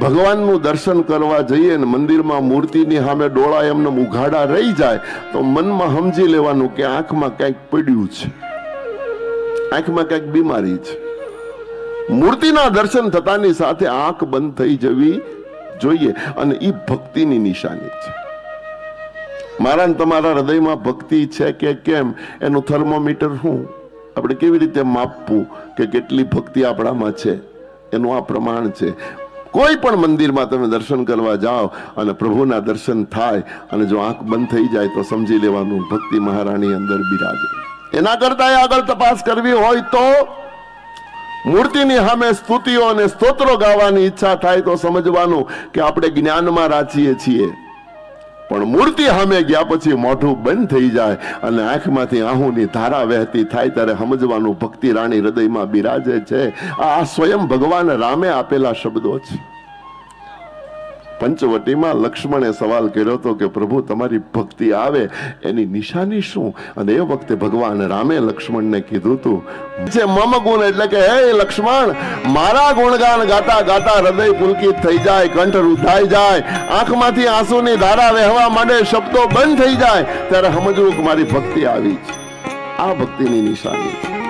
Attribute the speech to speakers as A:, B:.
A: ભગવાનનું દર્શન કરવા જઈએ ને મંદિરમાં મૂર્તિની સામે ડોળા એમને ઉઘાડા રહી જાય તો મનમાં સમજી લેવાનું કે આંખમાં કંઈક પડ્યું છે, આંખમાં કંઈક બીમારી છે. મૂર્તિના દર્શન થતાની સાથે આંખ બંધ થઈ જવી જોઈએ અને એ ભક્તિની નિશાની છે. મારા ને તમારા હૃદયમાં ભક્તિ છે કે કેમ એનું થર્મોમીટર શું, આપણે કેવી રીતે માપવું કે કેટલી ભક્તિ આપણામાં છે, એનું આ પ્રમાણ છે. કોઈ પણ મંદિરમાં તમે દર્શન કરવા જાઓ અને પ્રભુના દર્શન થાય અને જો આંખ બંધ થઈ જાય તો સમજી લેવાનું ભક્તિ મહારાણી અંદર બિરાજે. એના કરતા આગળ તપાસ કરવી હોય તો મૂર્તિની સામે સ્તુતિઓ અને સ્તોત્રો ગાવાની ઈચ્છા થાય તો સમજવાનું કે આપણે જ્ઞાનમાં રાચીએ છીએ, પણ મૂર્તિ સામે ગયા પછી મોઢું બંધ થઈ જાય અને આંખમાંથી આહુની ધારા વહેતી થાય ત્યારે સમજવાનું ભક્તિ રાણી હૃદયમાં બિરાજે છે. આ સ્વયં ભગવાન રામે આપેલા શબ્દો છે. પંચવટીમાં લક્ષ્મણે સવાલ કર્યો હતો કે પ્રભુ તમારી ભક્તિ આવે એની નિશાની શું, અને એ વખતે ભગવાન રામે લક્ષ્મણને કીધું હતું જે મમ ગુણ, એટલે કે હે લક્ષ્મણ, મારા ગુણગાન ગાતા ગાતા હૃદય પુલકિત થઈ જાય, કંઠ રૂધાઈ જાય, આંખમાંથી આંસુની ધારા વહેવા માંડે, શબ્દો બંધ થઈ જાય ત્યારે સમજવું કે મારી ભક્તિ આવી છે. આ ભક્તિની નિશાની છે.